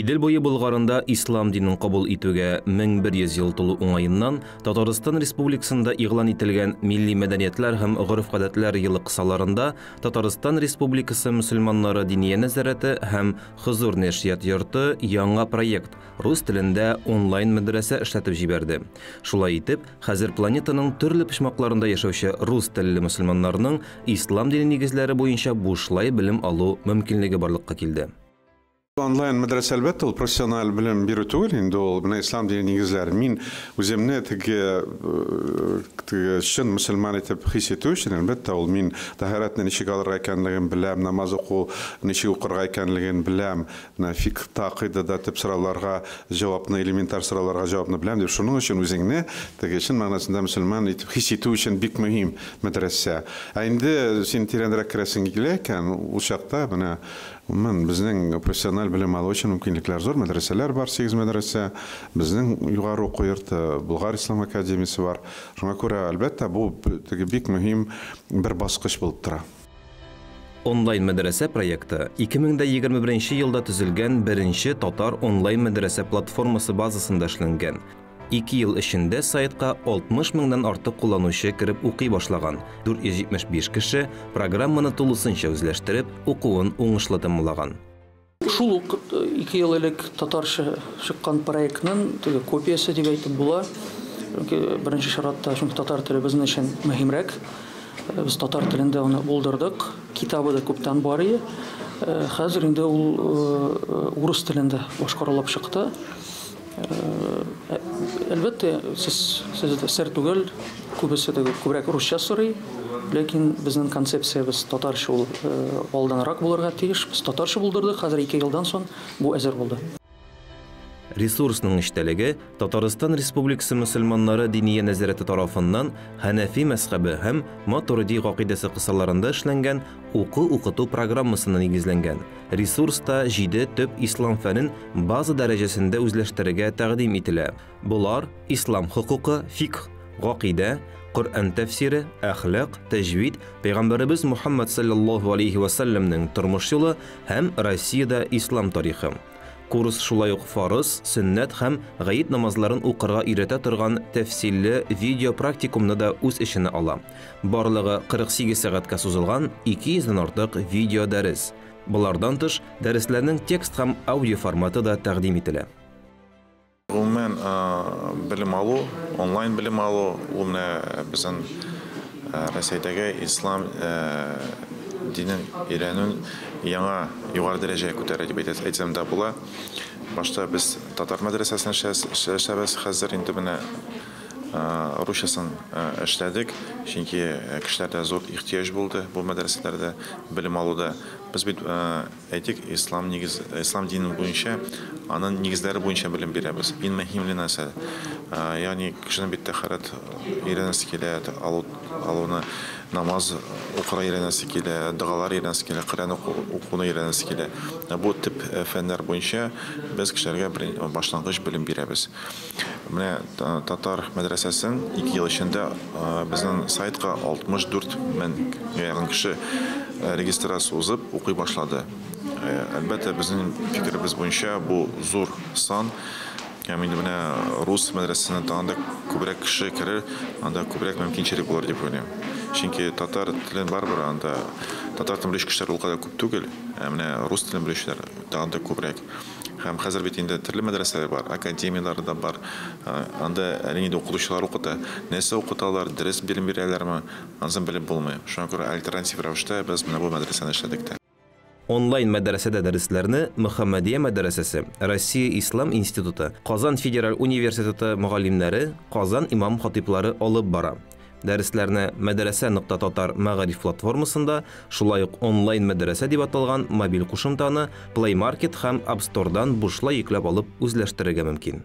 Идел буе Болгарында ислам динен кабул итүгә 1100 ел тулу уңайыннан Татарстан Республикасында игълан ителгән милли мәдәниятләр һәм гореф-гадәтләр елы кысаларында Татарстан Республикасы мөселманнары диния нәзарәте һәм Хозур нәшрият йорты яңа проект рус телендә онлайн мәдрәсә эшләтеп җибәрде. Шулай итеп, хәзер планетаның төрле почмакларында яшәүче рус телле мөселманнарның ислам дине нигезләре буенча бушлай белем алу мөмкинлеге барлыкка килде. Онлайн мәдрәсә әлбәттә ул профессиональ белем бирү түгел, инде ул менә ислам дини нигезләре. Мин үземне теге чын мөселман итеп хис итү өчен әлбәттә ул мин тәһаратны ничек алырга икәнлеген беләм, намаз уку ничек укырга икәнлеген беләм, фикъ тaqидада төп сорауларга җавапны, элементар сорауларга җавапны беләм дип, шуның өчен үзеңне теге чын мәгънәсендә мөселман итеп хис итү өчен бик мөһим мәдрәсә. Ә инде син тирәнрәк керәсең икән, ул чакта менә безнең профессиональ белем алу өчен мөмкинлекләр зур. Мәдрәсәләр бар, 8 мәдрәсә. Безнең югары уку йорты, Болгар ислам академиясе бар. Шуңа күрә әлбәттә бу бик мөһим бер баскыч булып тора. Онлайн мәдрәсә проекты 2021 елда төзелгән беренче татар онлайн мәдрәсә платформасы базасында эшләнгән. 2 ел эчендә сайтка 60 меңнән артык кулланучы кереп укый башлаган. 475 кеше программаны тулысынча үзләштереп, укуын уңышлы тәмамлаган. Шул ук 2 ел элек татарча чыккан проектның копиясы дип әйтеп була. Беренче чиратта чөнки татар теле безнең өчен мөһимрәк. Без татар телендә аны булдырдык. Китабы да күптән бар иде. Хәзер инде ул урыс телендә башкарылып чыкты. Әлбәттә, сез сер түгел, күбесе күбрәк русча сорый, ләкин безнең концепциябез татарча ул алданрак булырга тиеш. Без татарча булдырдык, хәзер 2 елдан соң бу әзер булды. Ресурсның эштәлеге Татарстан Республикасы мөселманнары диния нәзарәте тарафыннан Хәнәфи мәзһәбе һәм Матурidi гакыйдәсе кысаларында эшләнгән укыту программасына нигезләнгән. Ресурста 7 төп ислам фәнен база дәрәҗәсендә үзләштерергә тәкъдим ителә. Булар ислам хукукы, фикъ, гакыйдә, Коръән тәфсире, әхлак, тәҗвид, Пәйгамбәребез Мухаммад саллаллаһу алейхи ва саллямның тормыш юлы һәм Россиядә ислам тарихы. Курс шулай ук фарыз, сөннәт һәм гаит намазларын укырга өйрәтә торган тәфсилле видео практикумны да үз эченә ала. Барлыгы 48 сәгатькә сузылган 200-дән артык видео дәрес. Булардан тыш, дәресләрнең текст һәм аудио форматы да тәкъдим ителә. Гомумән белем алу, онлайн белем алу, ул менә безнең Россиядәге ислам динен өйрәнү яңа югары дәрәҗәгә күтәрә дип әйтсәм дә була. Башта без татар мәдрәсәсендә эшләбез, хәзер инде менә русчасын эшләдек, чөнки кешеләрдә зур ихтыяҗ булды бу мәдрәсәләрдә белем алуда. Без бит әйтик, ислам динен буенча, аның нигезләре буенча белем бирәбез. Иң мөһиме нәрсә, ягъни кешенең бит тәһарат өйрәнәсе килә, алуны намаз укырга өйрәнәсе килә, дугалар өйрәнәсе килә, Коръән укуны өйрәнәсе килә. Бу тип фәннәр буенча без кешеләргә башлангыч белем бирәбез. Менә татар мәдрәсәсен 2 ел эчендә безнең сайтка 64 меңгә якын кеше регистрация узып укый башлады. Әлбәттә, безнең фикеребез буенча бу зур сан. Инде менә рус мәдрәсәсенә тагында күбрәк кеше керер, анда күбрәк мөмкинчелек булыр дип уйлыйм. Чөнки татар телен барбыр, анда татар телен белүче кешеләр ул кадәр күп түгел, менә рус телен белүчеләр тагында күбрәк. Һәм хәзер бит инде төрле мәдрәсәләр бар, академиялар да бар. Анда инде укытучылар укыта, нәрсә укыталар, дәрес белем бирәләрме, ансын белеп булмый. Шуңа күрә альтернатив рәвештә без менә бу мәдрәсәне эшләдек. Онлайн мәдрәсәдә дәресләрне Мөхәммәдия мәдрәсәсе, Россия Ислам институты, Казан федераль университеты мөгаллимнәре, Казан имам хатиблары алып бара. Дәресләрне мәдрәсә.татар мәгариф платформасында, шулай ук онлайн мәдрәсә дип аталган мобиль кушымтаны Play Market һәм App Store'дан бушлай йөкләп алып үзләштерергә мөмкин.